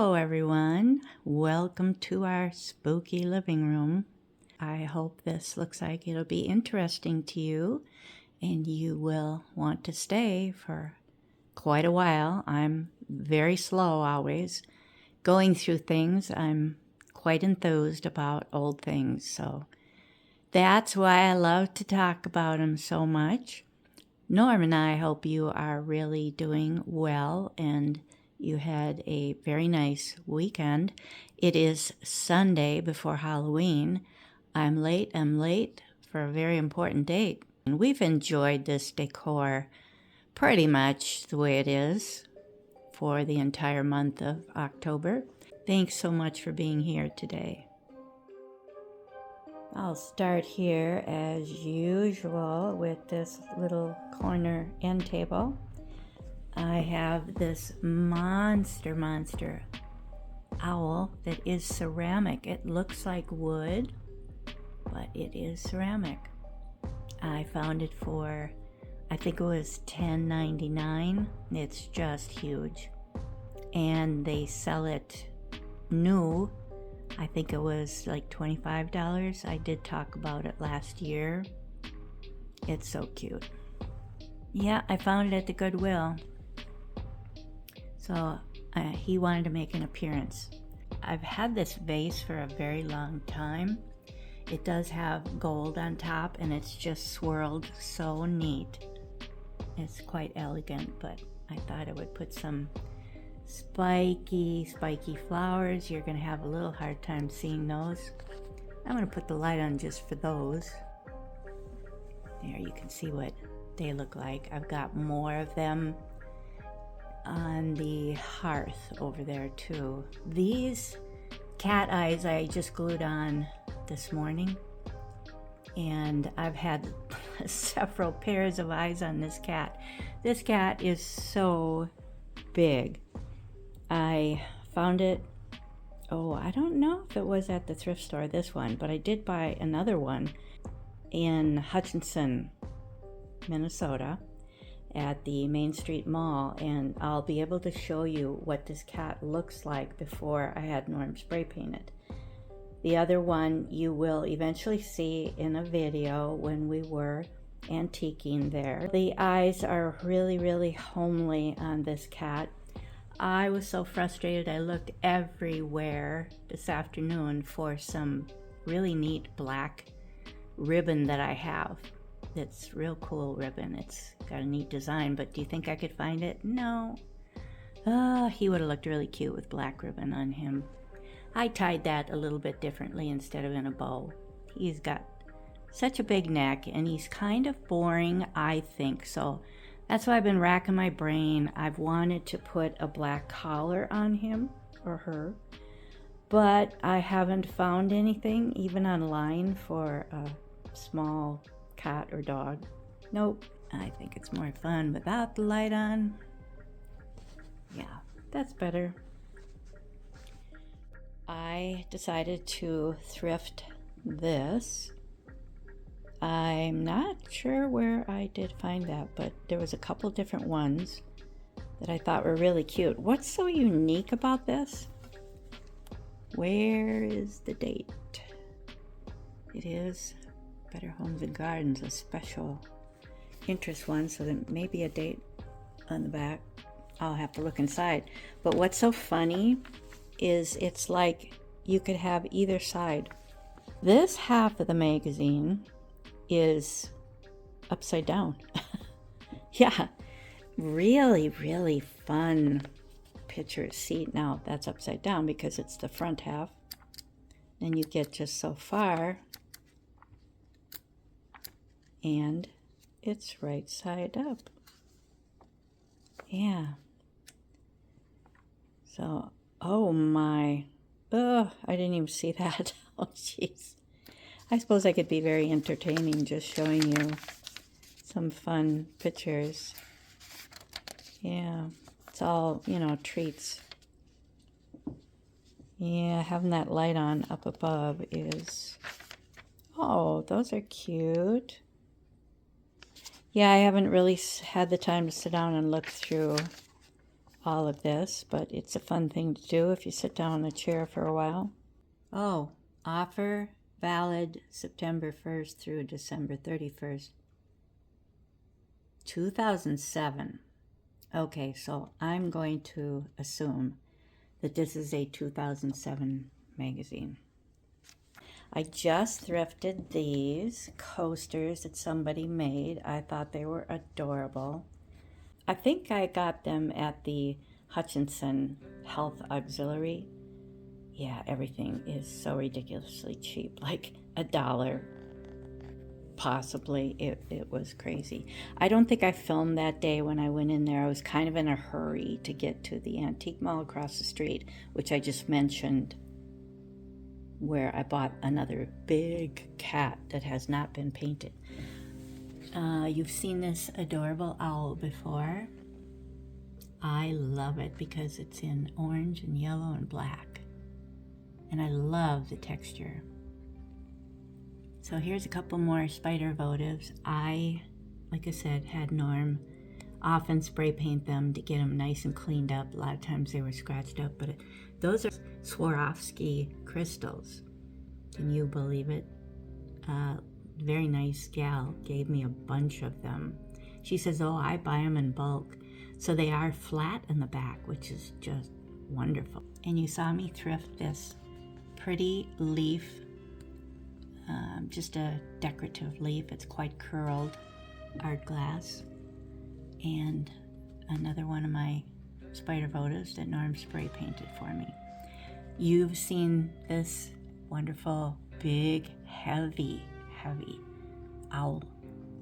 Hello everyone, welcome to our spooky living room. I hope this looks like it'll be interesting to you and you will want to stay for quite a while. I'm very slow always going through things. I'm quite enthused about old things, so that's why I love to talk about them so much. Norm and I hope you are really doing well and you had a very nice weekend. It is Sunday before Halloween. I'm late for a very important date. And we've enjoyed this decor pretty much the way it is for the entire month of October. Thanks so much for being here today. I'll start here as usual with this little corner end table. I have this monster owl that is ceramic. It looks like wood, but it is ceramic. I found it for, I think it was $10.99. It's just huge. And they sell it new. I think it was like $25. I did talk about it last year. It's so cute. Yeah, I found it at the Goodwill. So he wanted to make an appearance. I've had this vase for a very long time. It does have gold on top and it's just swirled so neat. It's quite elegant, but I thought I would put some spiky flowers. You're going to have a little hard time seeing those. I'm going to put the light on just for those. There, you can see what they look like. I've got more of them on the hearth over there too. These cat eyes I just glued on this morning, and I've had several pairs of eyes on this cat. This cat is so big. I found it, I don't know if it was at the thrift store, this one, but I did buy another one in Hutchinson, Minnesota, at the Main Street Mall, and I'll be able to show you what this cat looks like before I had Norm spray paint it. The other one you will eventually see in a video when we were antiquing there. The eyes are really homely on this cat. I was so frustrated I looked everywhere this afternoon for some really neat black ribbon that I have. It's real cool ribbon. It's got a neat design, but do you think I could find it? No. He would have looked really cute with black ribbon on him. I tied that a little bit differently instead of in a bow. He's got such a big neck and he's kind of boring, I think. So that's why I've been racking my brain. I've wanted to put a black collar on him or her, but I haven't found anything even online for a small cat or dog. Nope. I think it's more fun without the light on. Yeah, that's better. I decided to thrift this. I'm not sure where I did find that, but there was a couple different ones that I thought were really cute. What's so unique about this? Where is the date? It is Better Homes and Gardens, a special interest one, so there may be a date on the back. I'll have to look inside. But what's so funny is it's like you could have either side. This half of the magazine is upside down. Yeah, really fun pictures. See, now that's upside down because it's the front half. Then you get just so far, and it's right side up. Yeah. So, oh my. I didn't even see that. Oh, jeez. I suppose I could be very entertaining just showing you some fun pictures. Yeah. It's all, treats. Yeah, having that light on up above is... Oh, those are cute. Yeah, I haven't really had the time to sit down and look through all of this, but it's a fun thing to do if you sit down in a chair for a while. Oh, offer valid September 1st through December 31st. 2007. Okay, so I'm going to assume that this is a 2007 magazine. I just thrifted these coasters that somebody made. I thought they were adorable. I think I got them at the Hutchinson Health Auxiliary. Yeah, everything is so ridiculously cheap, like $1. Possibly. It was crazy. I don't think I filmed that day when I went in there. I was kind of in a hurry to get to the antique mall across the street, which I just mentioned, where I bought another big cat that has not been painted. You've seen this adorable owl before. I love it because it's in orange and yellow and black. And I love the texture. So here's a couple more spider votives. Like I said, had Norm often spray paint them to get them nice and cleaned up. A lot of times they were scratched up, but those are Swarovski crystals. Can you believe it? Very nice gal gave me a bunch of them. She says, oh, I buy them in bulk. So they are flat in the back, which is just wonderful. And you saw me thrift this pretty leaf. Just a decorative leaf. It's quite curled art glass. And another one of my spider votives that Norm spray painted for me. You've seen this wonderful, big, heavy owl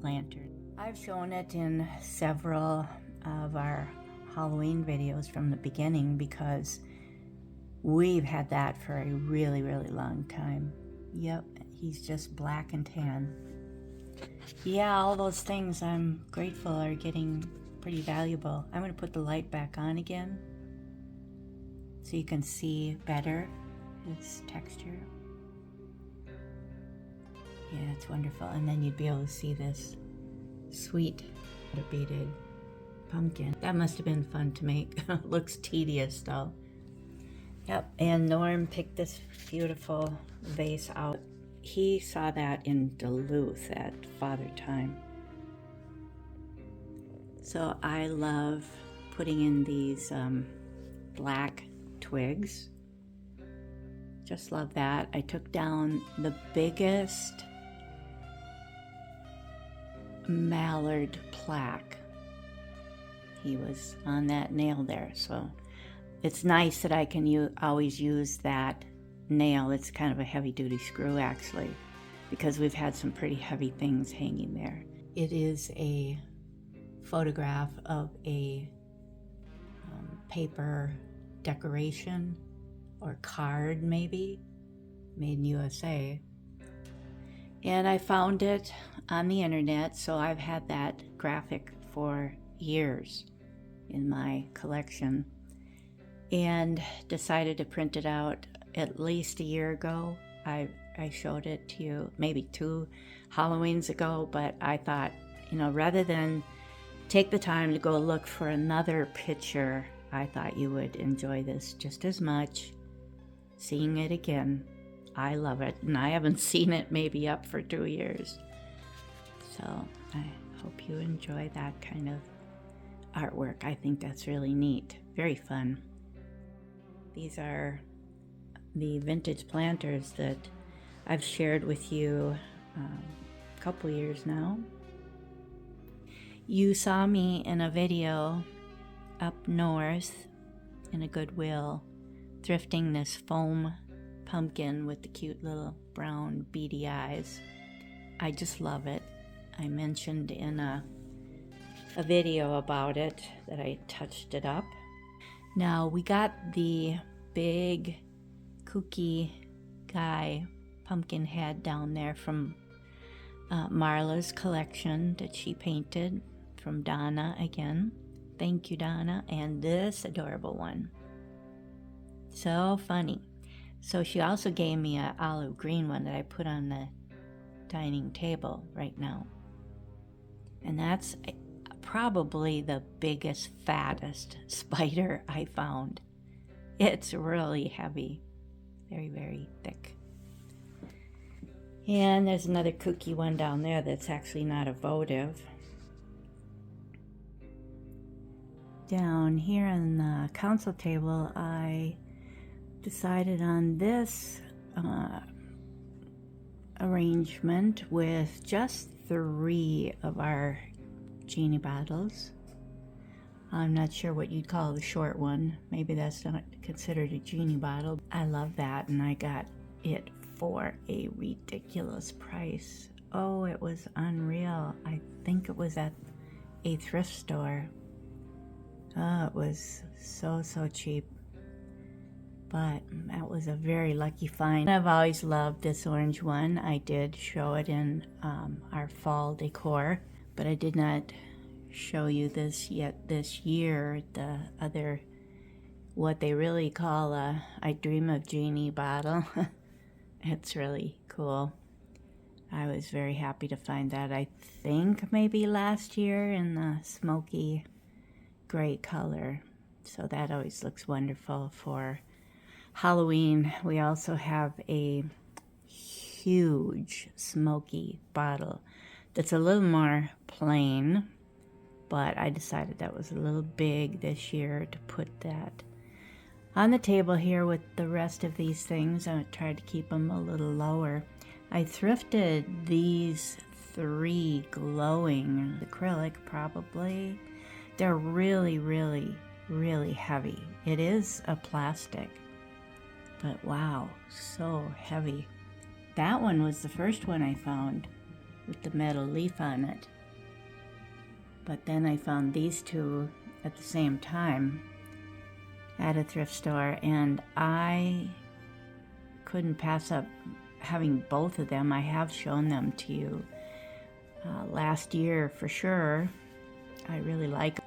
lantern. I've shown it in several of our Halloween videos from the beginning because we've had that for a really, really long time. Yep, he's just black and tan. Yeah, all those things I'm grateful are getting pretty valuable. I'm going to put the light back on again so you can see better his texture. Yeah, it's wonderful. And then you'd be able to see this sweet beaded pumpkin. That must have been fun to make. Looks tedious though. Yep, and Norm picked this beautiful vase out. He saw that in Duluth at Father Time. So I love putting in these black twigs. Just love that. I took down the biggest mallard plaque. He was on that nail there, so it's nice that I can always use that nail. It's kind of a heavy-duty screw, actually, because we've had some pretty heavy things hanging there. It is a photograph of a paper decoration or card, maybe, made in USA. And I found it on the internet, so I've had that graphic for years in my collection, and decided to print it out at least a year ago. I showed it to you maybe 2 Halloweens ago, but I thought, rather than take the time to go look for another picture, I thought you would enjoy this just as much seeing it again. I love it, and I haven't seen it maybe up for 2 years. So I hope you enjoy that kind of artwork. I think that's really neat. Very fun. These are the vintage planters that I've shared with you a couple years now. You saw me in a video up north in a Goodwill thrifting this foam pumpkin with the cute little brown beady eyes. I just love it. I mentioned in a video about it that I touched it up. Now we got the big kooky guy pumpkin head down there from Marla's collection that she painted, from Donna again. Thank you, Donna. And this adorable one. So funny. So she also gave me an olive green one that I put on the dining table right now. And that's probably the biggest, fattest spider I found. It's really heavy, very, very thick. And there's another kooky one down there that's actually not a votive. Down here on the council table, I decided on this arrangement with just 3 of our Genie bottles. I'm not sure what you'd call the short one. Maybe that's not considered a Genie bottle. I love that, and I got it for a ridiculous price. Oh, it was unreal. I think it was at a thrift store. Oh, it was so cheap. But that was a very lucky find. I've always loved this orange one. I did show it in our fall decor, but I did not show you this yet this year. The other, what they really call a I Dream of Genie bottle. It's really cool. I was very happy to find that. I think maybe last year in the smoky gray color. So that always looks wonderful for Halloween. We also have a huge smoky bottle that's a little more plain, but I decided that was a little big this year to put that on the table here with the rest of these things. I tried to keep them a little lower. I thrifted these 3 glowing acrylic, probably. They're really, really, really heavy. It is a plastic, but wow, so heavy. That one was the first one I found with the metal leaf on it. But then I found these 2 at the same time at a thrift store, and I couldn't pass up having both of them. I have shown them to you last year for sure. I really like them.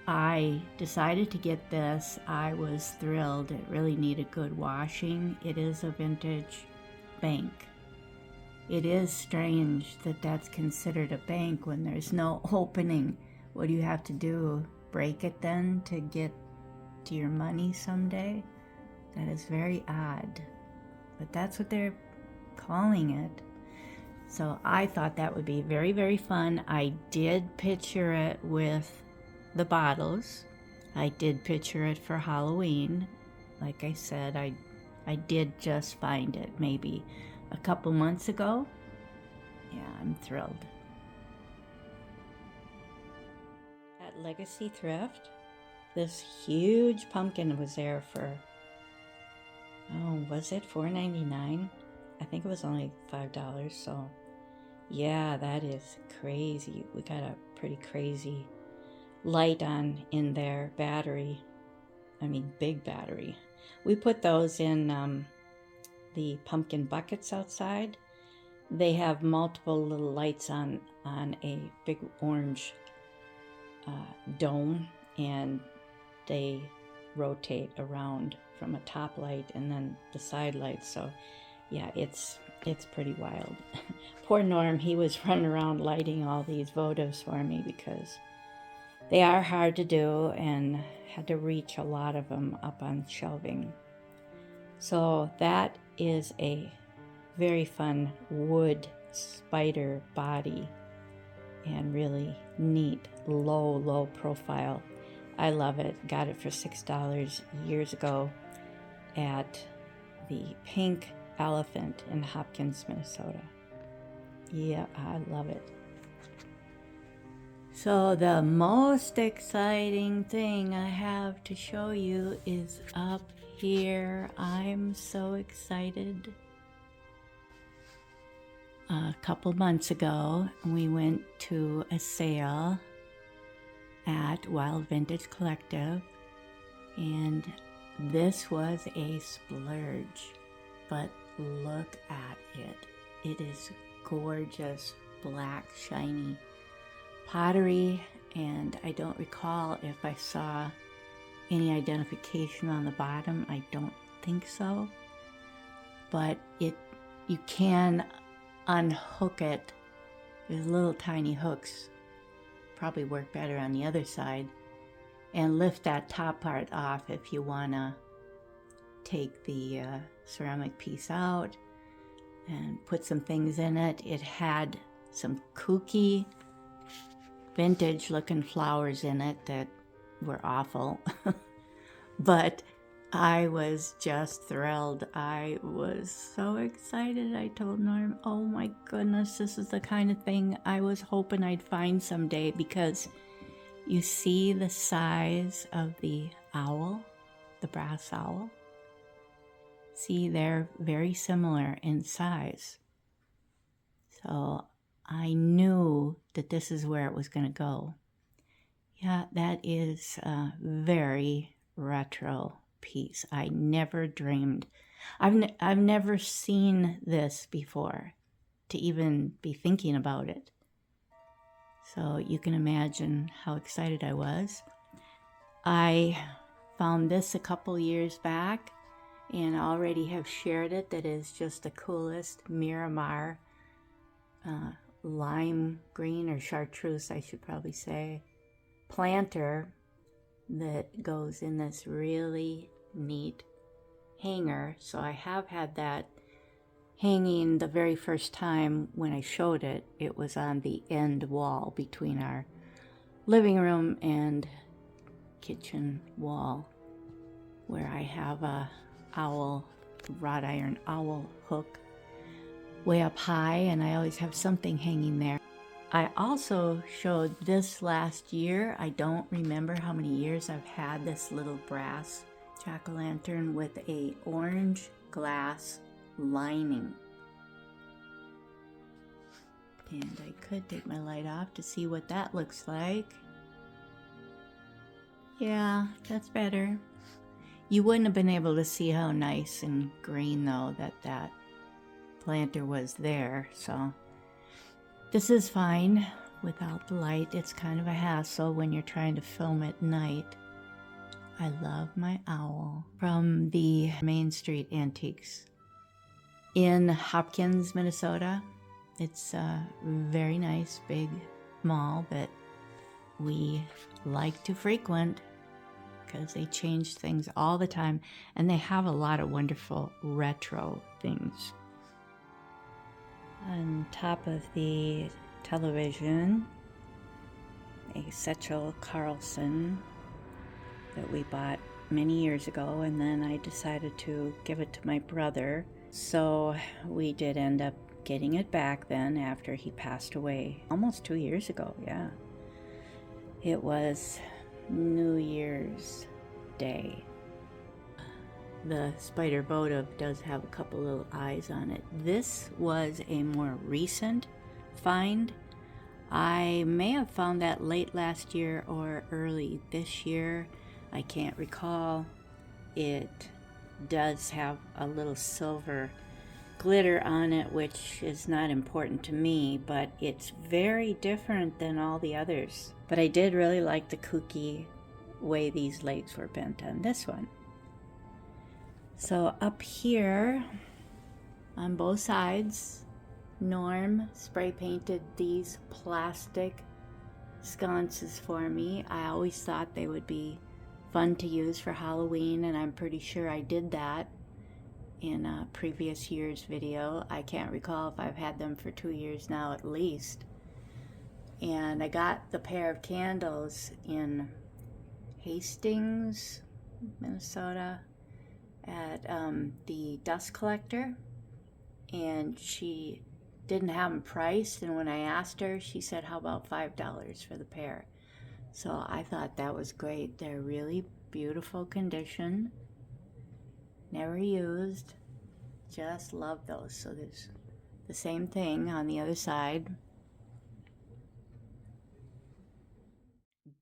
I decided to get this. I was thrilled. It really needed good washing. It is a vintage bank. It is strange that that's considered a bank when there's no opening. What do you have to do? Break it then to get to your money someday? That is very odd. But that's what they're calling it. So I thought that would be very, very fun. I did picture it with the bottles. I did picture it for Halloween. Like I said, I did just find it maybe a couple months ago. Yeah, I'm thrilled. At Legacy Thrift, this huge pumpkin was there for, oh, was it $4.99? I think it was only $5, so yeah, that is crazy. We got a pretty crazy light on in there, battery. I mean, big battery. We put those in the pumpkin buckets outside. They have multiple little lights on a big orange dome, and they rotate around from a top light and then the side lights. So yeah, it's pretty wild. Poor Norm, he was running around lighting all these votives for me because they are hard to do and had to reach a lot of them up on shelving. So that is a very fun wood spider body and really neat, low profile. I love it. Got it for $6 years ago at the Pink Elephant in Hopkins, Minnesota. Yeah, I love it. So the most exciting thing I have to show you is up here. I'm so excited. A couple months ago, we went to a sale at Wild Vintage Collective, and this was a splurge, but look at it. It is gorgeous, black, shiny pottery, and I don't recall if I saw any identification on the bottom. I don't think so, but you can unhook it. There's little tiny hooks probably work better on the other side. And lift that top part off if you want to take the ceramic piece out and put some things in it. It had some kooky vintage looking flowers in it that were awful. But I was just thrilled. I was so excited. I told Norm, oh my goodness, this is the kind of thing I was hoping I'd find someday, because you see the size of the owl, the brass owl. See, they're very similar in size. So I knew that this is where it was going to go. Yeah, that is a very retro piece. I never dreamed. I've never seen this before to even be thinking about it. So you can imagine how excited I was. I found this a couple years back and already have shared it. That is just the coolest Miramar lime green, or chartreuse I should probably say, planter that goes in this really neat hanger. So I have had that hanging the very first time when I showed it. It was on the end wall between our living room and kitchen wall, where I have a wrought iron owl hook way up high, and I always have something hanging there. I also showed this last year. I don't remember how many years I've had this little brass jack-o'-lantern with a orange glass lining. And I could take my light off to see what that looks like. Yeah, that's better. You wouldn't have been able to see how nice and green though that planter was there, so this is fine without the light. It's kind of a hassle when you're trying to film at night. I love my owl. From the Main Street Antiques in Hopkins, Minnesota. It's a very nice big mall that we like to frequent because they change things all the time, and they have a lot of wonderful retro things. On top of the television, a Satchel Carlson that we bought many years ago, and then I decided to give it to my brother. So we did end up getting it back then after he passed away almost 2 years ago. Yeah, it was New Year's Day. The spider votive does have a couple little eyes on it. This was a more recent find. I may have found that late last year or early this year. I can't recall. It does have a little silver glitter on it, which is not important to me, but it's very different than all the others. But I did really like the kooky way these legs were bent on this one. So up here on both sides, Norm spray painted these plastic sconces for me. I always thought they would be fun to use for Halloween, and I'm pretty sure I did that in a previous year's video. I can't recall if I've had them for 2 years now at least. And I got the pair of candles in Hastings, Minnesota, at the dust collector, and she didn't have them priced, and when I asked her, she said, how about $5 for the pair? So I thought that was great. They're really beautiful condition, never used, just love those. So there's the same thing on the other side.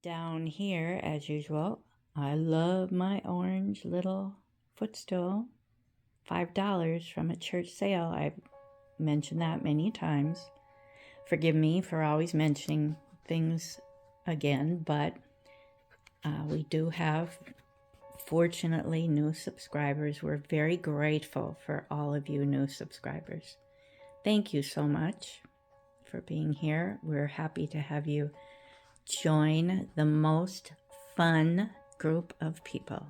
Down here, as usual, I love my orange little footstool, $5 from a church sale. I've mentioned that many times. Forgive me for always mentioning things again, but we do have, fortunately, new subscribers. We're very grateful for all of you new subscribers. Thank you so much for being here. We're happy to have you join the most fun group of people.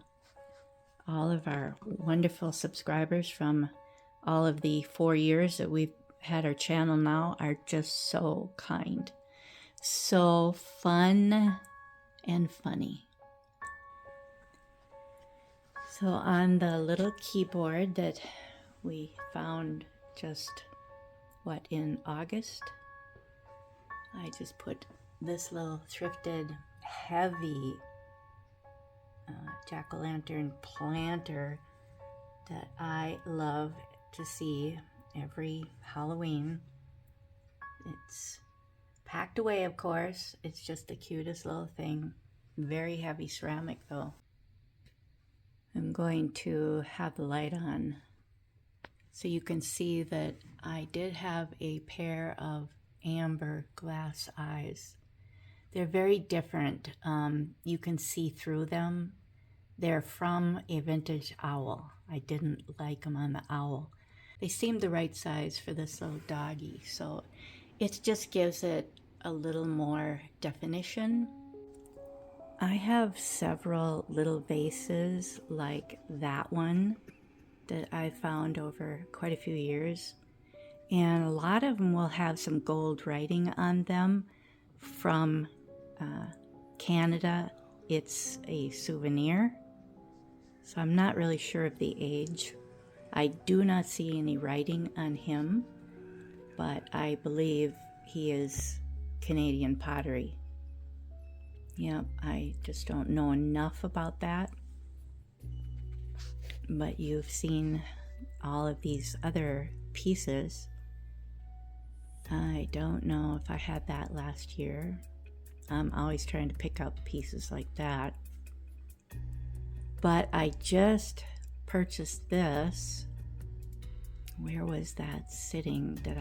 All of our wonderful subscribers from all of the 4 years that we've had our channel now are just so kind, so fun and funny. So on the little keyboard that we found just, in August, I just put this little thrifted heavy jack-o'-lantern planter that I love to see every Halloween. It's packed away, of course. It's just the cutest little thing. Very heavy ceramic though. I'm going to have the light on so you can see that I did have a pair of amber glass eyes. They're very different. You can see through them. They're from a vintage owl. I didn't like them on the owl. They seemed the right size for this little doggy, so it just gives it a little more definition. I have several little vases like that one that I found over quite a few years, and a lot of them will have some gold writing on them from Canada. It's a souvenir, so I'm not really sure of the age. I do not see any writing on him, but I believe he is Canadian pottery. Yeah, I just don't know enough about that. But you've seen all of these other pieces. I don't know if I had that last year. I'm always trying to pick up pieces like that. But I just purchased this. Where was that sitting that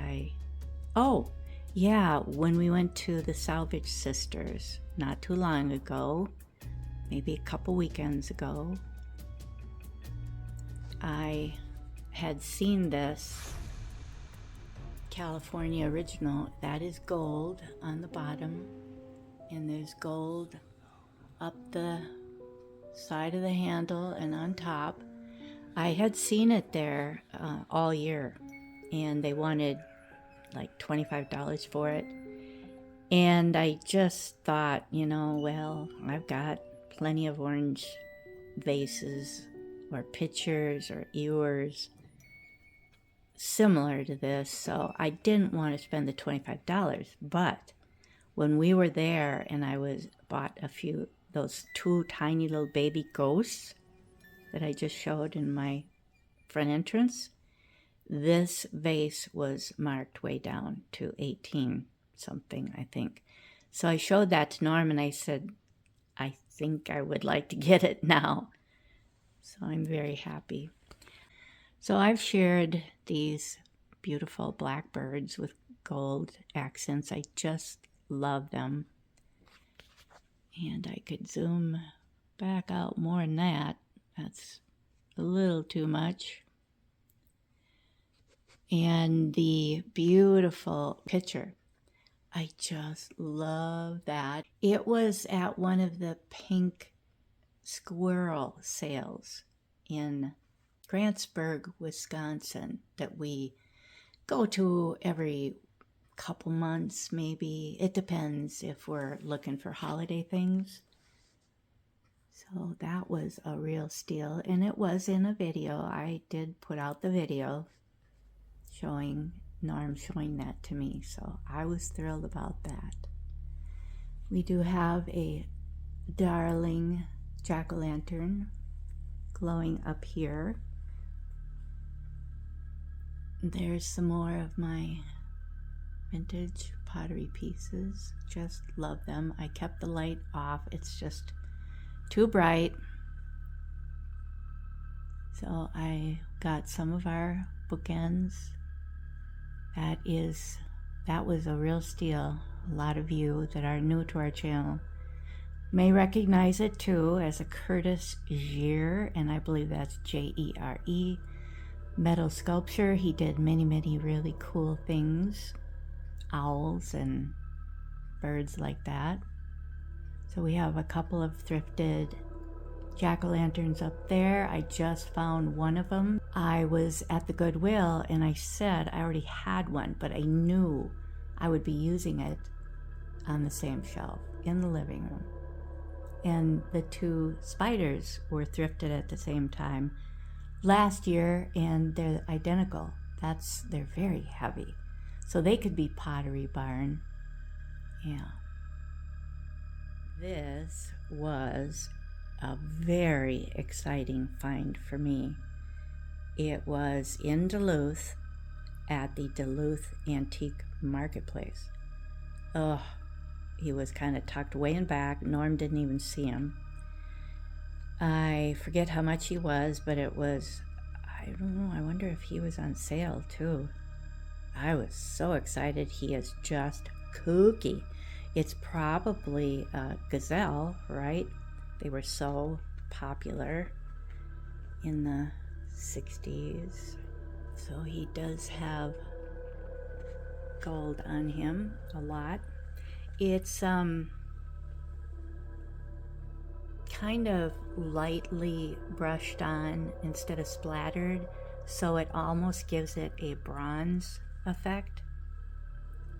oh, yeah, when we went to the Salvage Sisters not too long ago, maybe a couple weekends ago, I had seen this California original. That is gold on the bottom, and there's gold up the side of the handle and on top. I had seen it there all year, and they wanted like $25 for it. And I just thought, well, I've got plenty of orange vases or pitchers or ewers similar to this, so I didn't want to spend the $25. But when we were there and I bought a few, those 2 tiny little baby ghosts that I just showed in my front entrance, this vase was marked way down to 18 something, I think. So I showed that to Norm and I said, I think I would like to get it now. So I'm very happy. So I've shared these beautiful blackbirds with gold accents. I just love them. And I could zoom back out more than that. That's a little too much. And the beautiful picture. I just love that. It was at one of the pink squirrel sales in Grantsburg, Wisconsin, that we go to every couple months, maybe. It depends if we're looking for holiday things. So that was a real steal, and it was in a video. I did put out the video Norm showing that to me, so I was thrilled about that. We do have a darling jack-o'-lantern glowing up here. There's some more of my vintage pottery pieces. Just love them. I kept the light off. It's just too bright. So I got some of our bookends. That was a real steal. A lot of you that are new to our channel may recognize it too as a Curtis Gere, and I believe that's Jere, metal sculpture. He did many, many really cool things, owls and birds like that. So we have a couple of thrifted jack-o'-lanterns up there. I just found one of them. I was at the Goodwill and I said I already had one, but I knew I would be using it on the same shelf in the living room. And the two spiders were thrifted at the same time last year, and they're identical. They're very heavy. So they could be Pottery Barn. Yeah. This was a very exciting find for me. It was in Duluth at the Duluth Antique Marketplace. Oh, he was kind of tucked way in back. Norm didn't even see him. I forget how much he was, but it was, I don't know, I wonder if he was on sale too. I was so excited. He is just kooky. It's probably a gazelle, right? They were so popular in the 60s. So he does have gold on him a lot. It's kind of lightly brushed on instead of splattered, so it almost gives it a bronze effect.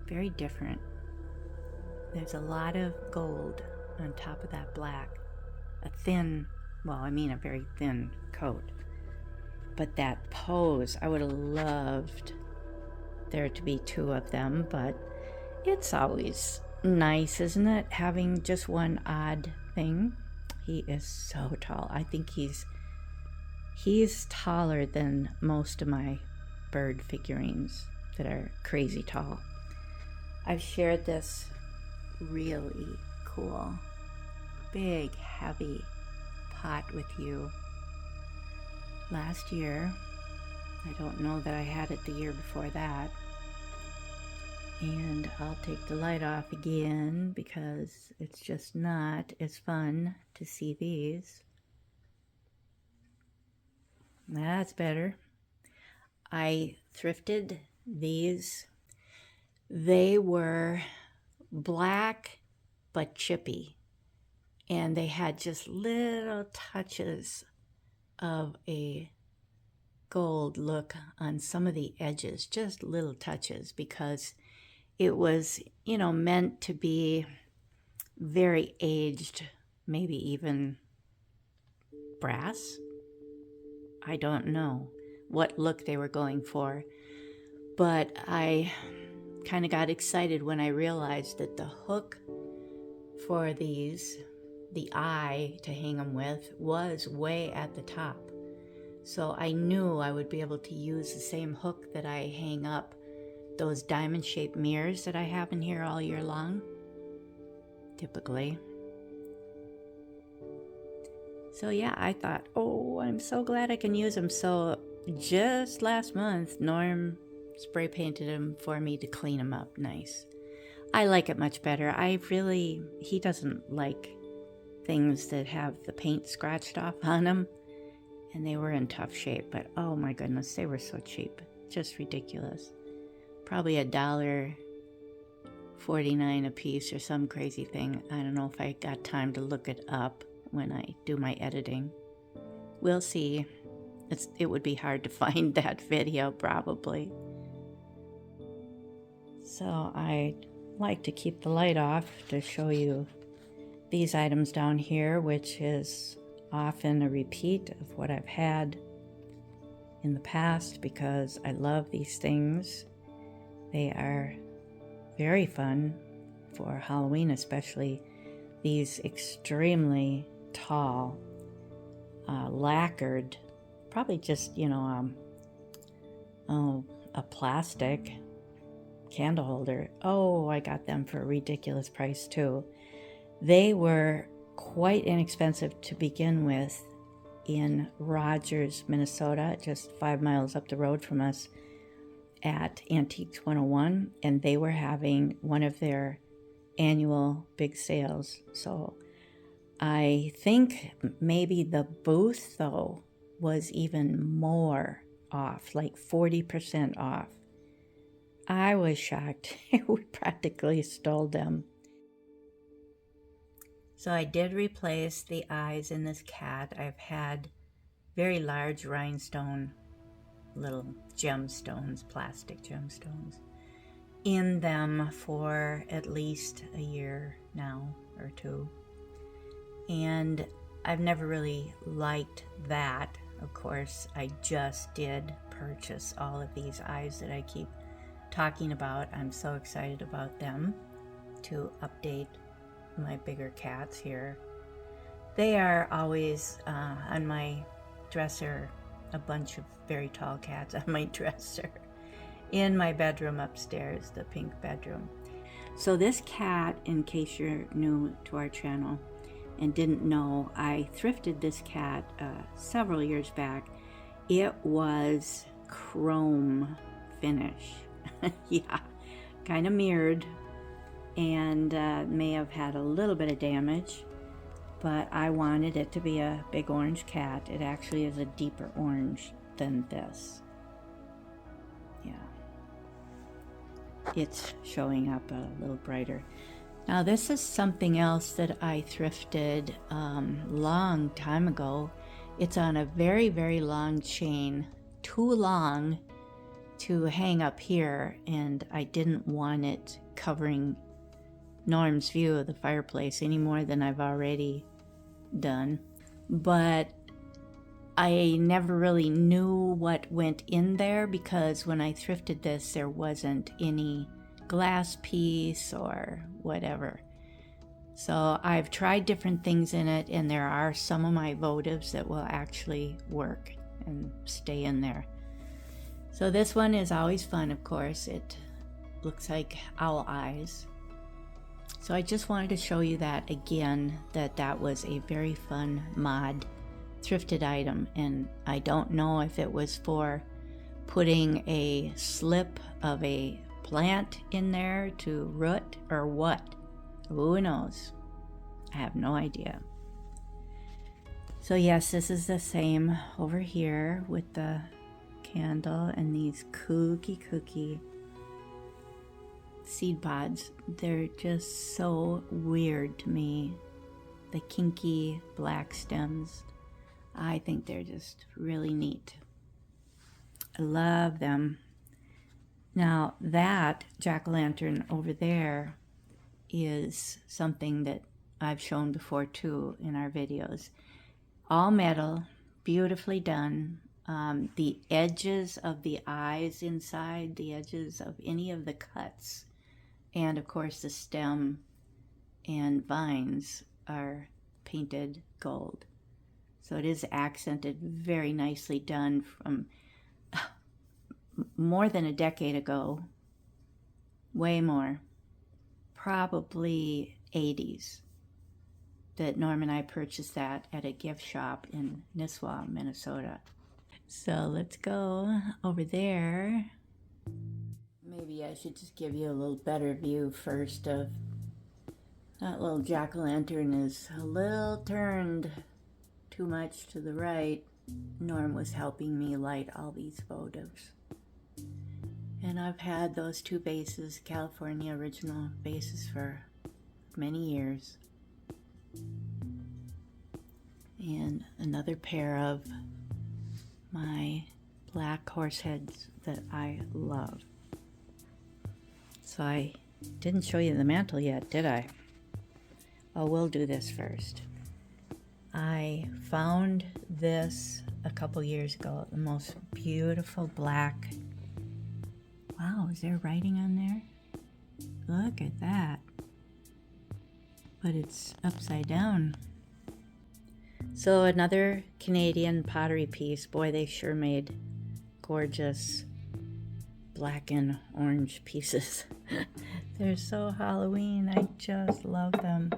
Very different. There's a lot of gold on top of that black. A very thin coat. But that pose, I would have loved there to be two of them, but it's always nice, isn't it? Having just one odd thing. He is so tall. I think he's taller than most of my bird figurines that are crazy tall. I've shared this really cool, big, heavy pot with you last year. I don't know that I had it the year before that. And I'll take the light off again because it's just not as fun to see these. That's better. I thrifted these. They were black but chippy, and they had just little touches of a gold look on some of the edges, just little touches, because it was, meant to be very aged, maybe even brass. I don't know what look they were going for, but I kind of got excited when I realized that the hook for these, the eye to hang them with, was way at the top. So I knew I would be able to use the same hook that I hang up those diamond-shaped mirrors that I have in here all year long, typically. So yeah, I thought, oh, I'm so glad I can use them. So just last month, Norm spray painted them for me to clean them up nice. I like it much better. He doesn't like things that have the paint scratched off on them, and they were in tough shape, but oh my goodness, they were so cheap. Just ridiculous. Probably $1.49 a piece or some crazy thing. I don't know if I got time to look it up when I do my editing. We'll see. It would be hard to find that video probably. So I like to keep the light off to show you these items down here, which is often a repeat of what I've had in the past because I love these things. They are very fun for Halloween, especially these extremely tall, lacquered, probably just, a plastic candle holder. Oh, I got them for a ridiculous price too. They were quite inexpensive to begin with in Rogers, Minnesota, just 5 miles up the road from us at Antiques 101, and they were having one of their annual big sales. So I think maybe the booth, though, was even more off, like 40% off. I was shocked. We practically stole them. So I did replace the eyes in this cat. I've had very large rhinestone, little gemstones, plastic gemstones, in them for at least a year now or two. And I've never really liked that. Of course, I just did purchase all of these eyes that I keep talking about. I'm so excited about them to update my bigger cats here. They are always on my dresser, a bunch of very tall cats on my dresser in my bedroom upstairs, the pink bedroom. So this cat, in case you're new to our channel and didn't know, I thrifted this cat several years back. It was chrome finish. Yeah, kind of mirrored, and may have had a little bit of damage, but I wanted it to be a big orange cat. It actually is a deeper orange than this. Yeah, it's showing up a little brighter. Now this is something else that I thrifted long time ago. It's on a very, very long chain, too long to hang up here, and I didn't want it covering Norm's view of the fireplace any more than I've already done. But I never really knew what went in there, because when I thrifted this, there wasn't any glass piece or whatever. So I've tried different things in it, and there are some of my votives that will actually work and stay in there. So this one is always fun, of course. It looks like owl eyes. So I just wanted to show you that again, that was a very fun mod thrifted item. And I don't know if it was for putting a slip of a plant in there to root or what. Who knows? I have no idea. So yes, this is the same over here with the candle and these kooky seed pods. They're just so weird to me. The kinky black stems. I think they're just really neat. I love them. Now that jack-o'-lantern over there is something that I've shown before too in our videos. All metal, beautifully done. The edges of the eyes inside, the edges of any of the cuts, and of course the stem and vines are painted gold. So it is accented, very nicely done, from more than a decade ago. Way more. Probably 80s. That Norm and I purchased that at a gift shop in Nisswa, Minnesota. So let's go over there. Maybe I should just give you a little better view first of that little jack-o'-lantern. Is a little turned too much to the right. Norm was helping me light all these votives. And I've had those two vases, California original vases, for many years. And another pair of my black horse heads that I love. So I didn't show you the mantle yet, did I? Oh, we'll do this first. I found this a couple years ago, the most beautiful black. Wow, is there writing on there? Look at that. But it's upside down. So another Canadian pottery piece. Boy, they sure made gorgeous black and orange pieces. They're so Halloween. I just love them.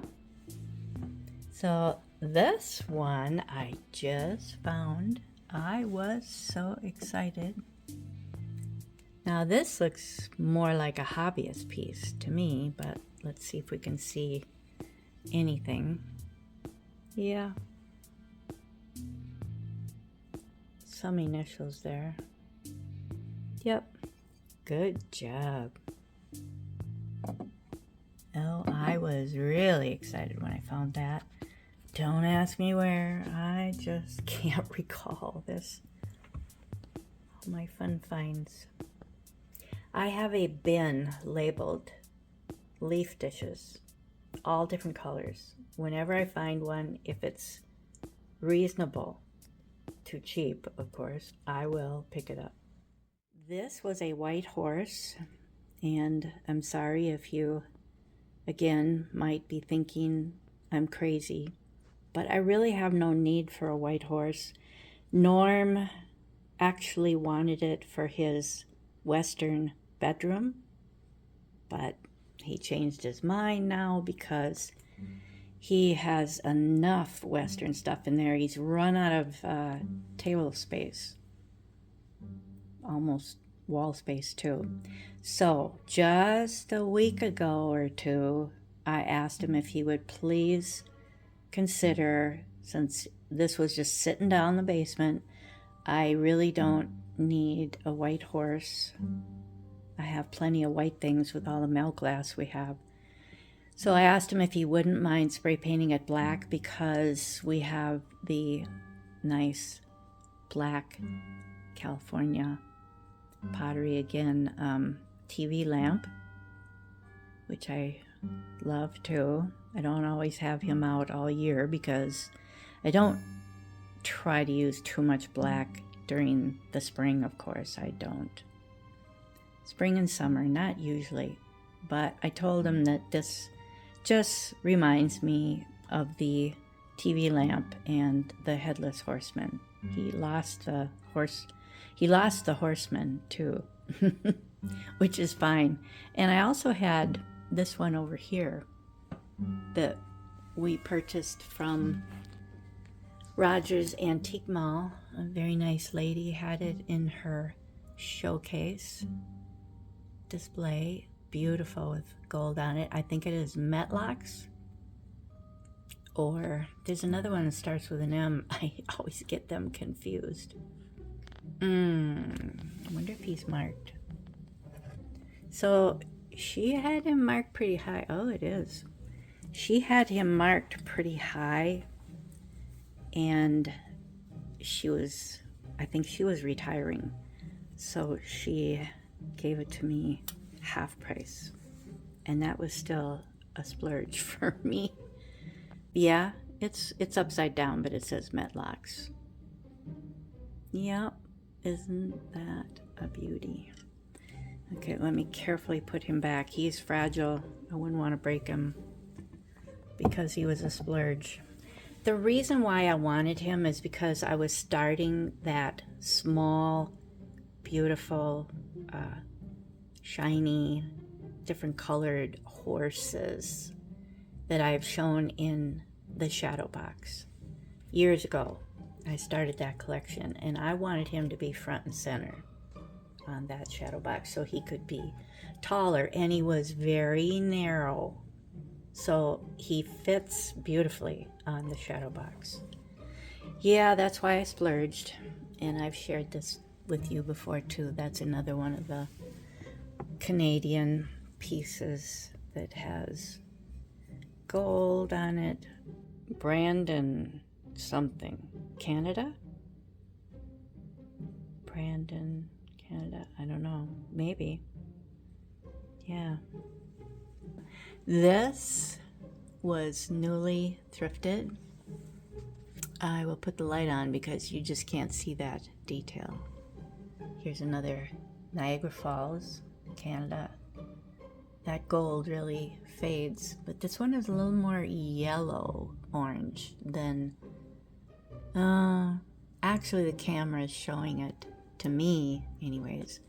So this one I just found. I was so excited. Now this looks more like a hobbyist piece to me, but let's see if we can see anything. Yeah. Some initials there. Yep. Good job. L.I. was really excited when I found that. Don't ask me where. I just can't recall this. All my fun finds. I have a bin labeled leaf dishes, all different colors. Whenever I find one, if it's reasonable, too cheap, of course, I will pick it up. This was a white horse, and I'm sorry if you, again, might be thinking I'm crazy, but I really have no need for a white horse. Norm actually wanted it for his Western bedroom, but he changed his mind now because he has enough Western stuff in there. He's run out of table space, almost wall space too. So just a week ago or two, I asked him if he would please consider, since this was just sitting down in the basement, I really don't need a white horse. I have plenty of white things with all the milk glass we have. So I asked him if he wouldn't mind spray painting it black, because we have the nice black California pottery again TV lamp, which I love too. I don't always have him out all year because I don't try to use too much black during the spring, of course. I don't. Spring and summer, not usually. But I told him that this just reminds me of the TV lamp and the headless horseman. He lost the horseman too, which is fine. And I also had this one over here that we purchased from Rogers Antique Mall. A very nice lady had it in her showcase display. Beautiful with gold on it. I think it is Metlocks, or there's another one that starts with an M. I always get them confused. I wonder if he's marked. So she had him marked pretty high. Oh, it is. She had him marked pretty high, and I think she was retiring, so she gave it to me half price, and that was still a splurge for me. Yeah, it's upside down, but it says Metlocks. Yep, isn't that a beauty? Okay, let me carefully put him back. He's fragile. I wouldn't want to break him because he was a splurge. The reason why I wanted him is because I was starting that small, beautiful, shiny, different colored horses that I've shown in the shadow box. Years ago, I started that collection, and I wanted him to be front and center on that shadow box so he could be taller, and he was very narrow, so he fits beautifully on the shadow box. Yeah, that's why I splurged, and I've shared this with you before too. That's another one of the Canadian pieces that has gold on it. Brandon something. Canada? Brandon, Canada. I don't know. Maybe. Yeah. This was newly thrifted. I will put the light on because you just can't see that detail. Here's another Niagara Falls, Canada. That gold really fades, but this one is a little more yellow orange than actually the camera is showing it to me anyways.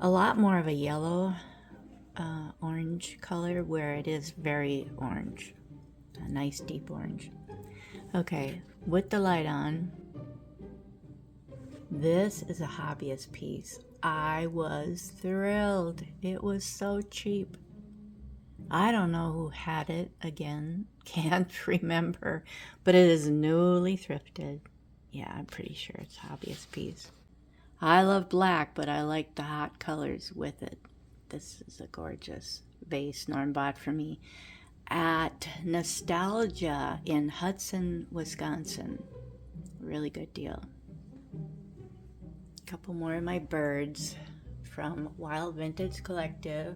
A lot more of a yellow orange color, where it is very orange, a nice deep orange. Okay, with the light on, this is a hobbyist piece. I was thrilled. It was so cheap. I don't know who had it, again, can't remember, but it is newly thrifted. Yeah, I'm pretty sure it's a hobbyist piece. I love black, but I like the hot colors with it. This is a gorgeous vase Norm bought for me. at Nostalgia in Hudson, Wisconsin. Really good deal. A couple more of my birds from Wild Vintage Collective.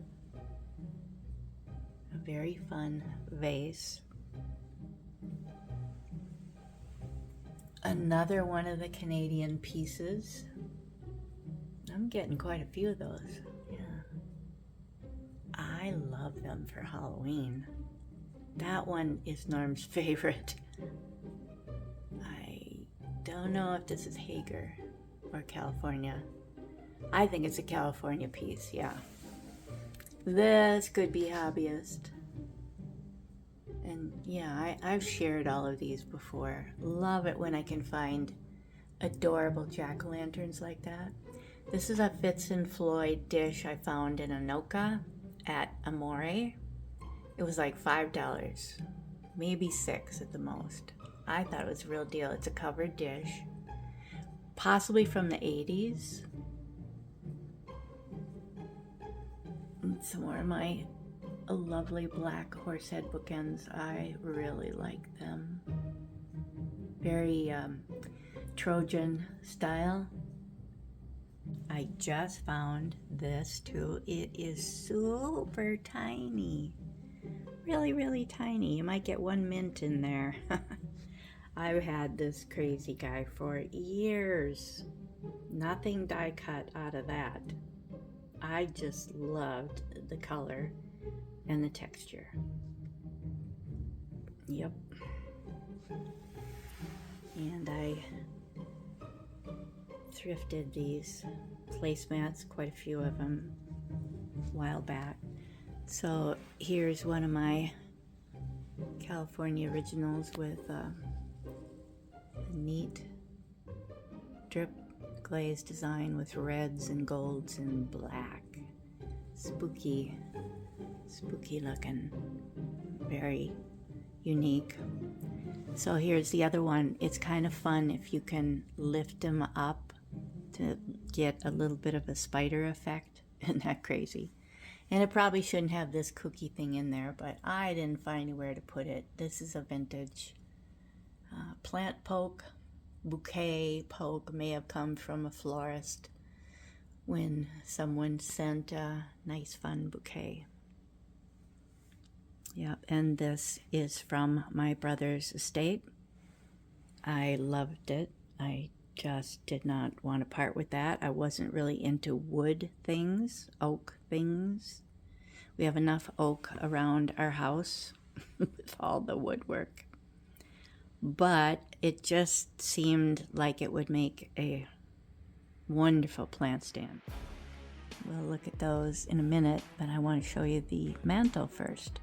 A very fun vase. Another one of the Canadian pieces. I'm getting quite a few of those. Yeah. I love them for Halloween. That one is Norm's favorite. I don't know if this is Hager or California. I think it's a California piece, yeah. This could be hobbyist. And yeah, I've shared all of these before. Love it when I can find adorable jack-o'-lanterns like that. This is a Fitz and Floyd dish I found in Anoka at Amore. It was like $5, maybe $6 at the most. I thought it was a real deal. It's a covered dish, possibly from the 80s. And some more of my lovely black horsehead bookends. I really like them. Very Trojan style. I just found this too. It is super tiny. Really, really tiny. You might get one mint in there. I've had this crazy guy for years. Nothing die cut out of that. I just loved the color and the texture. Yep. And I thrifted these placemats, quite a few of them, a while back. So here's one of my California originals with a neat drip glaze design with reds and golds and black. Spooky looking. Very unique. So here's the other one. It's kind of fun if you can lift them up to get a little bit of a spider effect. Isn't that crazy? And it probably shouldn't have this cookie thing in there, but I didn't find anywhere to put it. This is a vintage plant poke. Bouquet poke may have come from a florist when someone sent a nice fun bouquet. Yep, and this is from my brother's estate. I loved it. I just did not want to part with that. I wasn't really into wood things, oak things. We have enough oak around our house with all the woodwork. But it just seemed like it would make a wonderful plant stand. We'll look at those in a minute, but I want to show you the mantle first.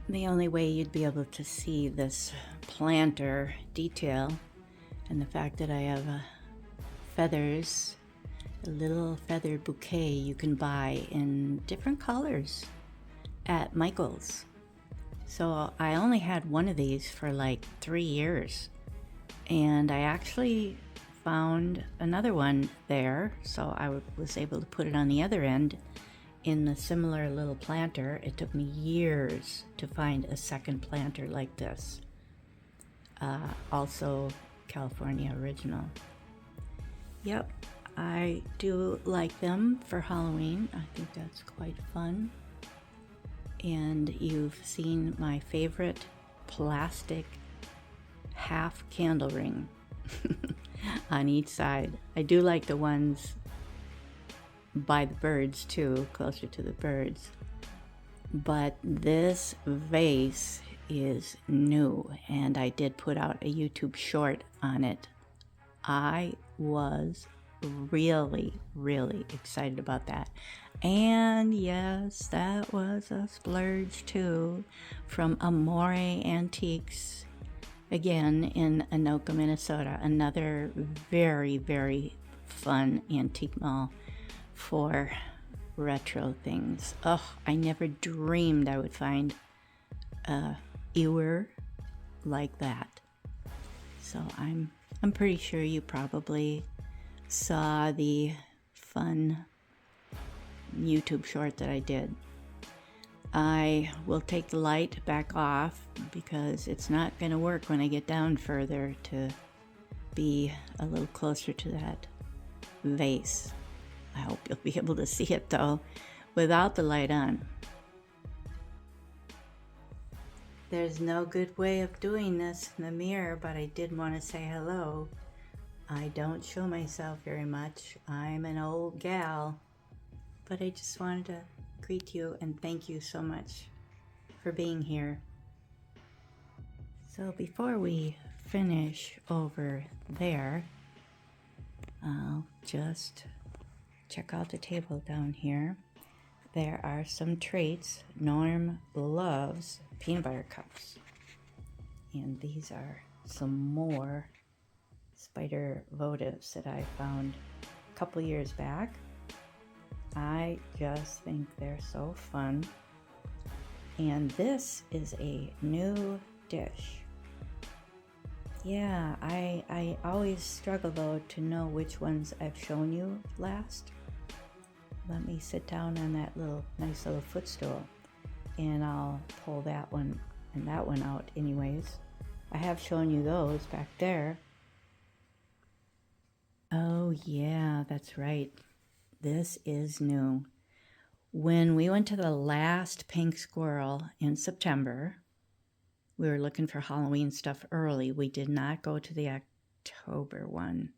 The only way you'd be able to see this planter detail and the fact that I have feathers, a little feather bouquet you can buy in different colors at Michael's. So I only had one of these for like 3 years, and I actually found another one there, so I was able to put it on the other end in a similar little planter. It took me years to find a second planter like this. Also California original. Yep, I do like them for Halloween. I think that's quite fun. And you've seen my favorite plastic half candle ring on each side. I do like the ones by the birds too, closer to the birds. But this vase is new, and I did put out a YouTube short on it. I was really, really excited about that. And yes, that was a splurge too, from Amore Antiques, again in Anoka, Minnesota. Another very, very fun antique mall for retro things. Oh, I never dreamed I would find a ewer like that. So I'm pretty sure you probably saw the fun YouTube short that I did. I will take the light back off because it's not going to work when I get down further to be a little closer to that vase. I hope you'll be able to see it though without the light on. There's no good way of doing this in the mirror, but I did want to say hello. I don't show myself very much. I'm an old gal, but I just wanted to greet you and thank you so much for being here. So before we finish over there, I'll just check out the table down here. There are some treats. Norm loves peanut butter cups. And these are some more spider votives that I found a couple years back. I just think they're so fun. And this is a new dish. Yeah, I always struggle though to know which ones I've shown you last. Let me sit down on that nice little footstool and I'll pull that one and that one out anyways. I have shown you those back there. Oh yeah, that's right. This is new. When we went to the last Pink Squirrel in September, we were looking for Halloween stuff early. We did not go to the October one.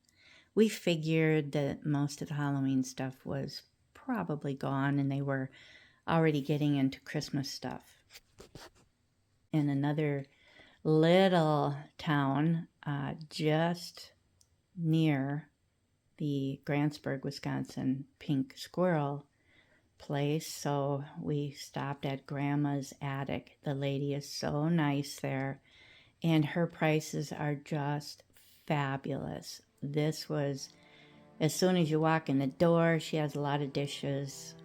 We figured that most of the Halloween stuff was probably gone and they were already getting into Christmas stuff. In another little town just near the Grantsburg, Wisconsin Pink Squirrel place, so we stopped at Grandma's Attic. The lady is so nice there and her prices are just fabulous. This was, as soon as you walk in the door, she has a lot of dishes,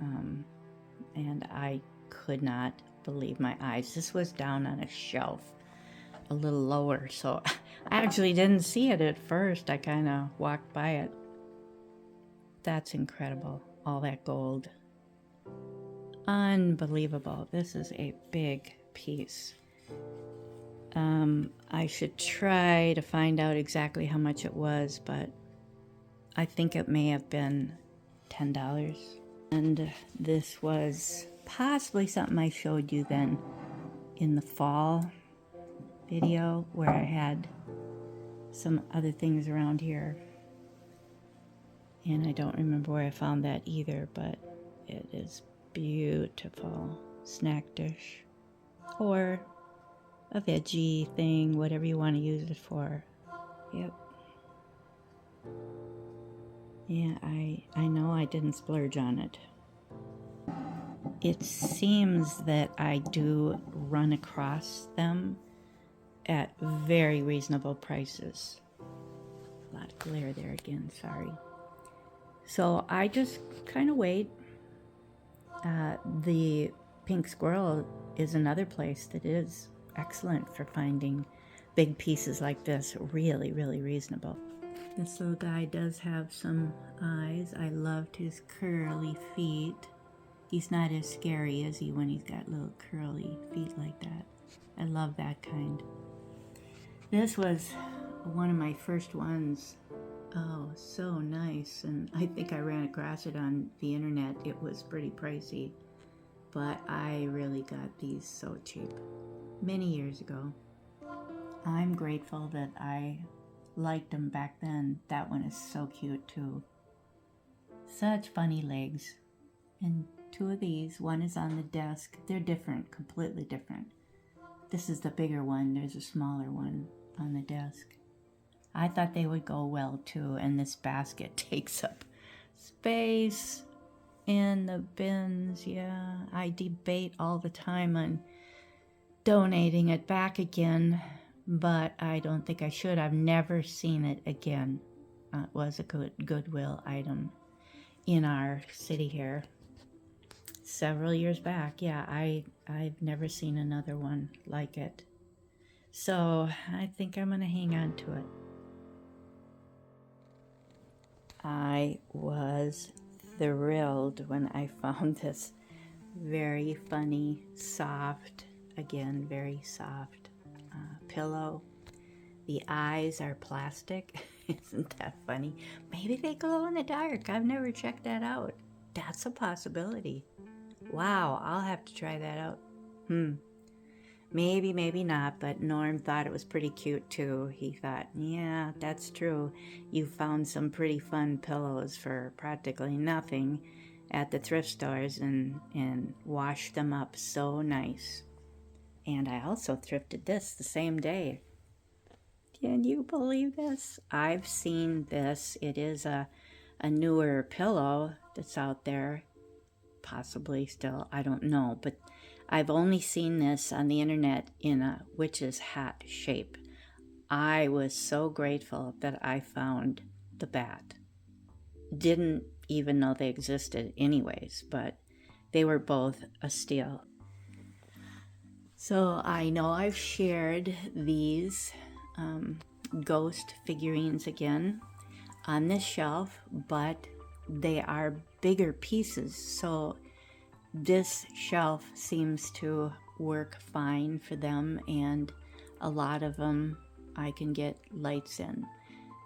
and I could not believe my eyes. This was down on a shelf a little lower, so I actually didn't see it at first. I kind of walked by it. That's incredible, all that gold. Unbelievable. This is a big piece. I should try to find out exactly how much it was, but I think it may have been $10. And this was possibly something I showed you then in the fall video where I had some other things around here. And I don't remember where I found that either, but it is beautiful. Snack dish. Or a veggie thing, whatever you want to use it for. Yep. Yeah, I know I didn't splurge on it. It seems that I do run across them at very reasonable prices. A lot of glare there again, sorry. So I just kind of wait. The Pink Squirrel is another place that is excellent for finding big pieces like this, really, really reasonable. This little guy does have some eyes. I loved his curly feet. He's not as scary as he when he's got little curly feet like that. I love that kind. This was one of my first ones. Oh, so nice. And I think I ran across it on the internet. It was pretty pricey, but I really got these so cheap many years ago. I'm grateful that I liked them back then. That one is so cute too. Such funny legs. And two of these, one is on the desk. They're different, completely different. This is the bigger one. There's a smaller one on the desk. I thought they would go well too, and this basket takes up space in the bins. Yeah, I debate all the time on donating it back again, but I don't think I should. I've never seen it again. It was a Goodwill item in our city here several years back. Yeah, I've never seen another one like it. So I think I'm going to hang on to it. I was thrilled when I found this Very funny, soft, again, very soft pillow. The eyes are plastic. Isn't that funny? Maybe they glow in the dark. I've never checked that out. That's a possibility. Wow, I'll have to try that out. Maybe, maybe not, but Norm thought it was pretty cute too. He thought, yeah, that's true. You found some pretty fun pillows for practically nothing at the thrift stores and washed them up so nice. And I also thrifted this the same day. Can you believe this? I've seen this. It is a newer pillow that's out there. Possibly still, I don't know, but I've only seen this on the internet in a witch's hat shape. I was so grateful that I found the bat. Didn't even know they existed anyways, but they were both a steal. So I know I've shared these ghost figurines again on this shelf, but they are bigger pieces, so this shelf seems to work fine for them, and a lot of them I can get lights in.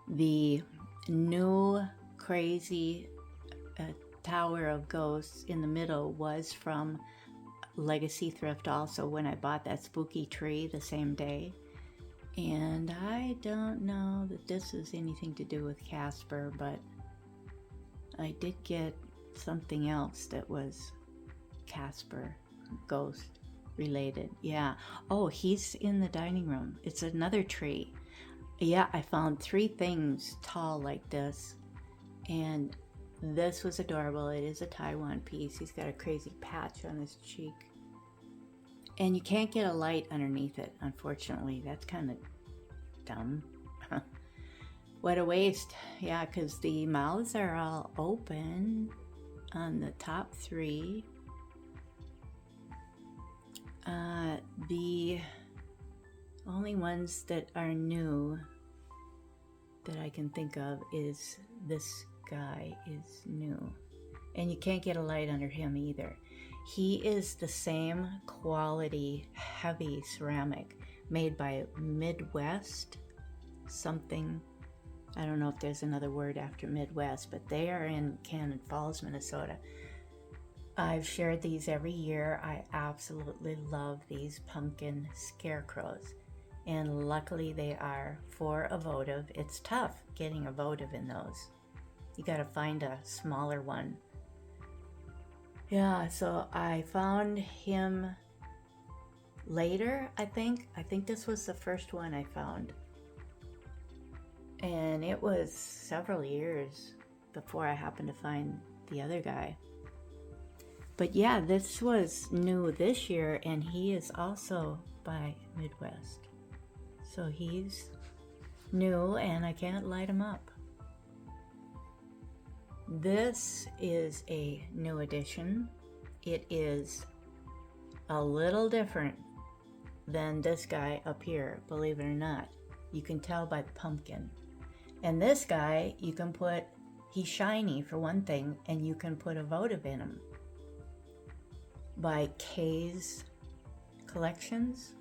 The new crazy tower of ghosts in the middle was from Legacy Thrift also, when I bought that spooky tree the same day. And I don't know that this is anything to do with Casper, but I did get something else that was Casper ghost related. Yeah. Oh, he's in the dining room. It's another tree. Yeah, I found 3 things tall like this, and this was adorable. It is a Taiwan piece. He's got a crazy patch on his cheek. And you can't get a light underneath it, unfortunately. That's kind of dumb. What a waste. Yeah, because the mouths are all open on the top 3. The only ones that are new that I can think of is this guy is new. And you can't get a light under him either. He is the same quality heavy ceramic made by Midwest something. I don't know if there's another word after Midwest, but they are in Cannon Falls, Minnesota. I've shared these every year. I absolutely love these pumpkin scarecrows. And luckily they are for a votive. It's tough getting a votive in those. You gotta find a smaller one. Yeah, so I found him later, I think. I think this was the first one I found. And it was several years before I happened to find the other guy. But yeah, this was new this year, and he is also by Midwest. So he's new, and I can't light him up. This is a new addition. It is a little different than this guy up here, believe it or not. You can tell by the pumpkin. And this guy, you can put, he's shiny for one thing, and you can put a votive in him. By K's Collections.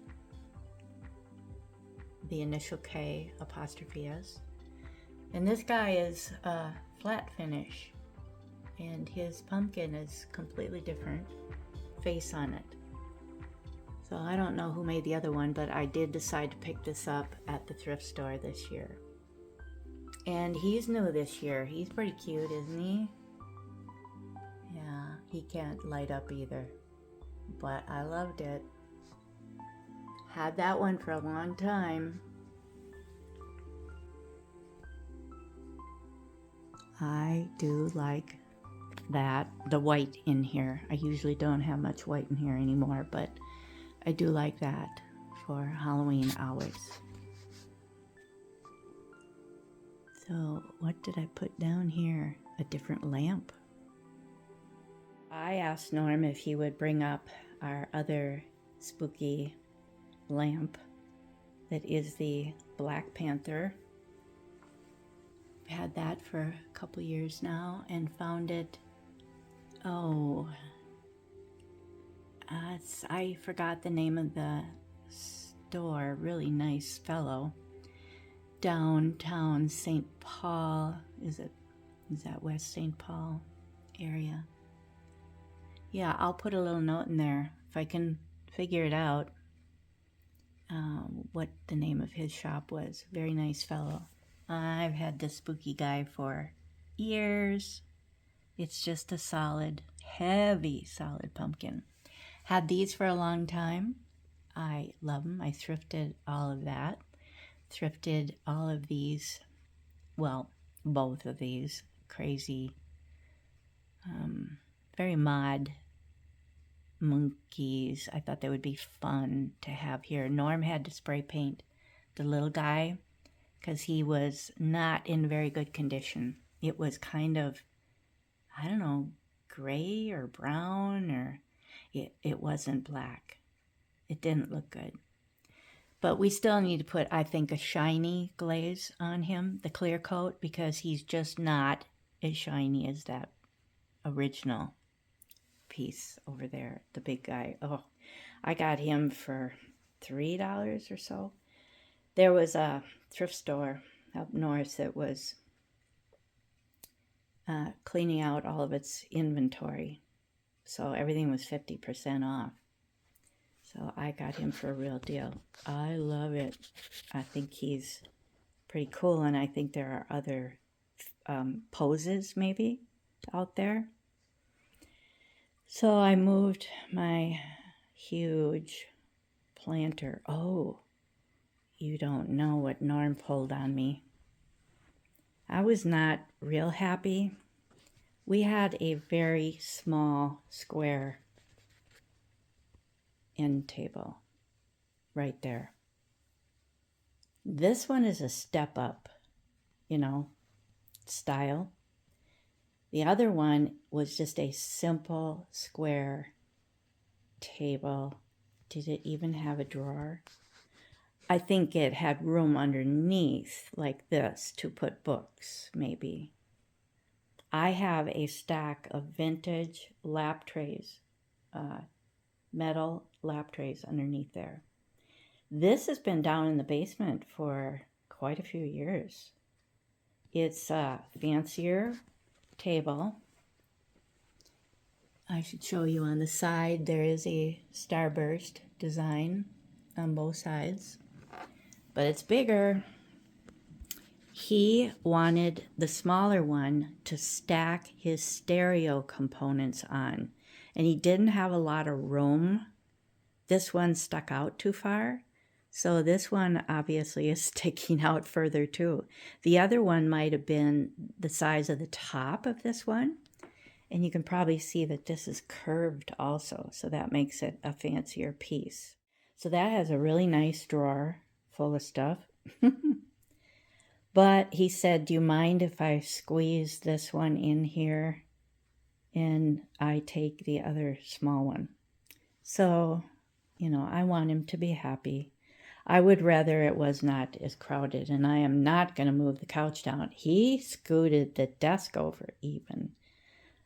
The initial K apostrophe S. And this guy is a flat finish, and his pumpkin is completely different face on it. So I don't know who made the other one, but I did decide to pick this up at the thrift store this year. And he's new this year. He's pretty cute, isn't he? Yeah, he can't light up either, but I loved it. Had that one for a long time. I do like that, the white in here. I usually don't have much white in here anymore, but I do like that for Halloween hours. So what did I put down here? A different lamp. I asked Norm if he would bring up our other spooky lamp that is the Black Panther. I've had that for a couple years now and found it, I forgot the name of the store. Really nice fellow. Downtown St. Paul. Is that West St. Paul area? Yeah, I'll put a little note in there if I can figure it out. What the name of his shop was. Very nice fellow. I've had this spooky guy for years. It's just a solid, heavy, solid pumpkin. Had these for a long time. I love them. I thrifted all of that. Thrifted all of these, well, both of these crazy, very mod monkeys. I thought they would be fun to have here. Norm had to spray paint the little guy because he was not in very good condition. It was kind of, I don't know, gray or brown, or it wasn't black. It didn't look good. But we still need to put, I think, a shiny glaze on him, the clear coat, because he's just not as shiny as that original piece over there, the big guy. Oh, I got him for $3 or so. There was a thrift store up north that was cleaning out all of its inventory. So everything was 50% off. So I got him for a real deal. I love it. I think he's pretty cool, and I think there are other poses maybe out there. So I moved my huge planter. Oh, you don't know what Norm pulled on me. I was not real happy. We had a very small square end table right there. This one is a step up, style. The other one was just a simple square table. Did it even have a drawer? I think it had room underneath like this to put books, maybe. I have a stack of vintage lap trays, metal lap trays underneath there. This has been down in the basement for quite a few years. It's a fancier table. I should show you on the side. There is a starburst design on both sides, but it's bigger. He wanted the smaller one to stack his stereo components on, and he didn't have a lot of room. This one stuck out too far, so this one obviously is sticking out further too. The other one might have been the size of the top of this one, and you can probably see that this is curved also, so that makes it a fancier piece. So that has a really nice drawer full of stuff. But he said, do you mind if I squeeze this one in here and I take the other small one? So, I want him to be happy. I would rather it was not as crowded, and I am not going to move the couch down. He scooted the desk over even.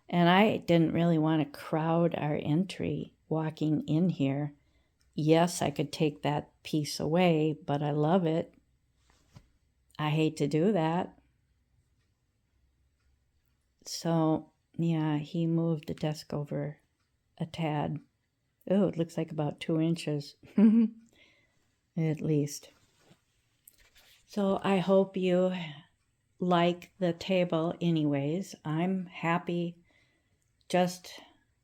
And I didn't really want to crowd our entry walking in here. Yes, I could take that piece away, but I love it. I hate to do that. So, yeah, he moved the desk over a tad. Oh, it looks like about 2 inches. At least. So I hope you like the table anyways. I'm happy just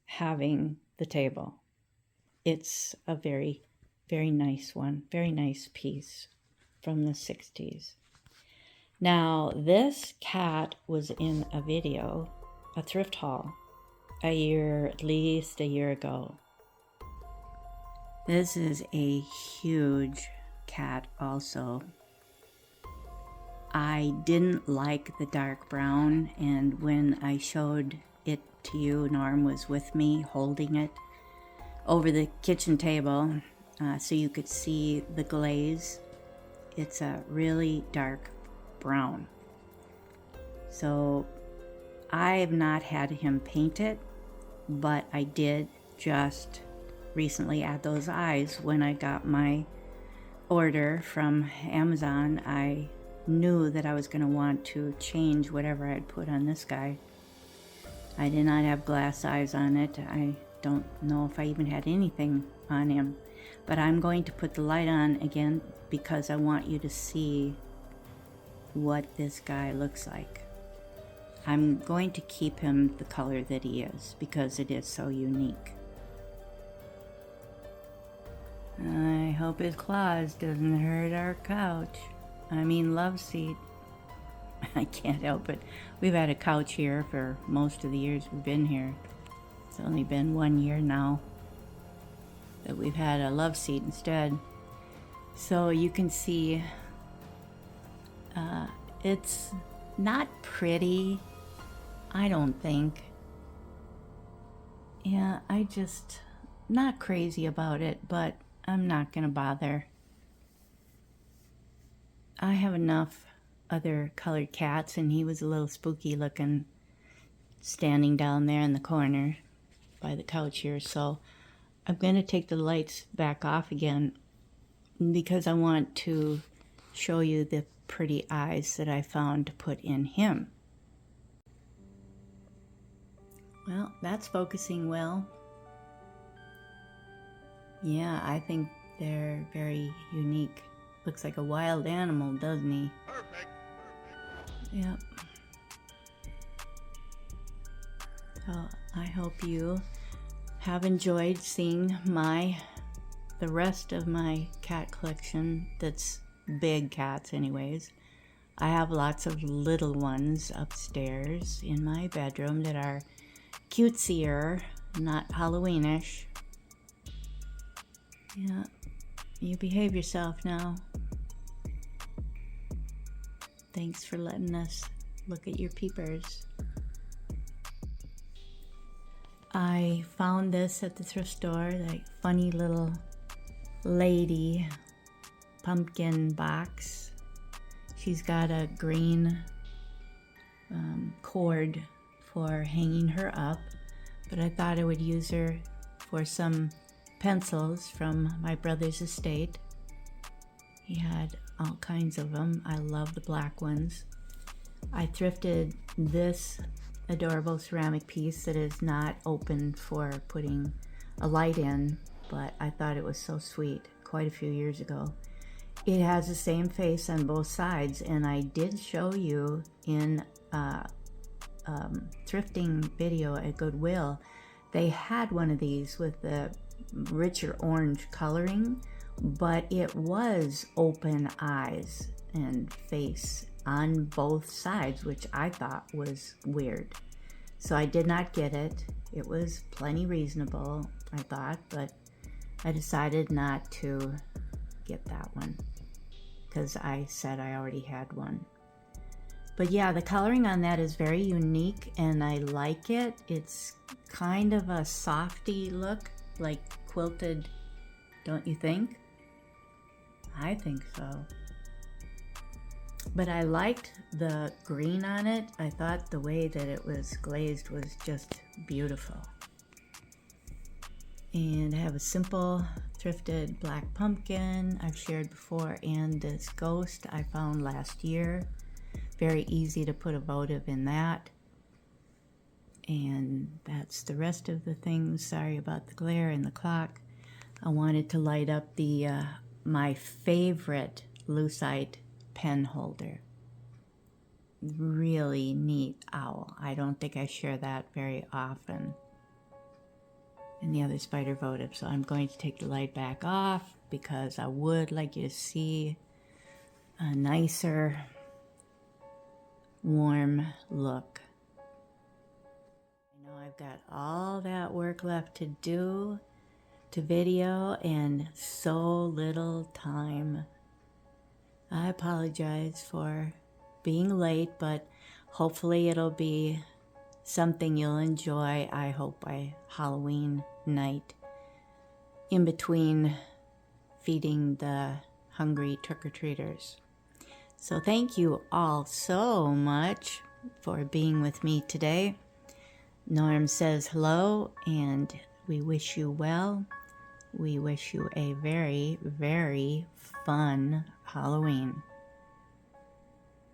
having the table. It's a very, very nice one. Very nice piece from the 60s. Now, this cat was in a video, a thrift haul, at least a year ago. This is a huge cat also. I didn't like the dark brown, and when I showed it to you, Norm was with me holding it over the kitchen table so you could see the glaze. It's a really dark brown. So I have not had him paint it, but I did just recently add those eyes. When I got my order from Amazon, I knew that I was going to want to change whatever I'd put on this guy. I did not have glass eyes on it. I don't know if I even had anything on him. But I'm going to put the light on again because I want you to see what this guy looks like. I'm going to keep him the color that he is because it is so unique. I hope his claws doesn't hurt our couch. I mean, love seat. I can't help it. We've had a couch here for most of the years we've been here. It's only been 1 year now that we've had a love seat instead. So you can see it's not pretty, I don't think. Yeah, I just not crazy about it, but I'm not gonna bother. I have enough other colored cats, and he was a little spooky looking standing down there in the corner by the couch here, so I'm going to take the lights back off again because I want to show you the pretty eyes that I found to put in him. Well, that's focusing well. Yeah, I think they're very unique. Looks like a wild animal, doesn't he? Perfect. Yep. So I hope you have enjoyed seeing the rest of my cat collection. That's big cats anyways. I have lots of little ones upstairs in my bedroom that are cutesier, not Halloweenish. Yeah, you behave yourself now. Thanks for letting us look at your peepers. I found this at the thrift store, like funny little lady pumpkin box. She's got a green cord for hanging her up, but I thought I would use her for some pencils from my brother's estate. He had all kinds of them. I love the black ones. I thrifted this adorable ceramic piece that is not open for putting a light in, but I thought it was so sweet quite a few years ago. It has the same face on both sides, and I did show you in a thrifting video at Goodwill. They had one of these with the richer orange coloring, but it was open eyes and face on both sides, which I thought was weird. So I did not get it. It was plenty reasonable, I thought, but I decided not to get that one because I said I already had one. But yeah, the coloring on that is very unique and I like it. It's kind of a softy look, like quilted, don't you think? I think so. But I liked the green on it. I thought the way that it was glazed was just beautiful. And I have a simple thrifted black pumpkin I've shared before, and this ghost I found last year. Very easy to put a votive in that. And that's the rest of the things. Sorry about the glare and the clock. I wanted to light up the my favorite lucite pen holder. Really neat owl. I don't think I share that very often. And the other spider votive. So I'm going to take the light back off because I would like you to see a nicer, warm look. I know I've got all that work left to do to video and so little time. I apologize for being late, but hopefully it'll be something you'll enjoy, I hope, by Halloween night, in between feeding the hungry trick-or-treaters. So thank you all so much for being with me today. Norm says hello, and we wish you well. we wish you a very, very fun Halloween.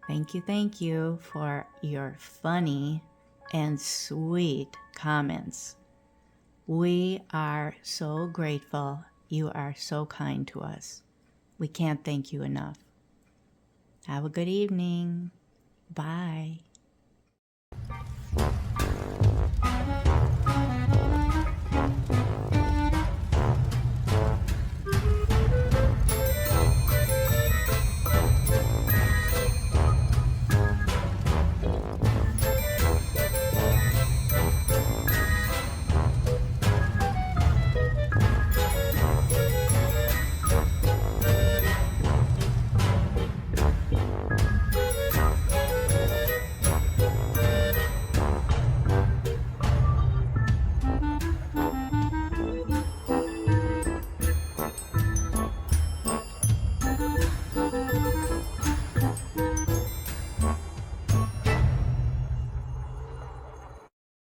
Thank you for your funny and sweet comments. We are so grateful. You are so kind to us. We can't thank you enough. Have a good evening. Bye.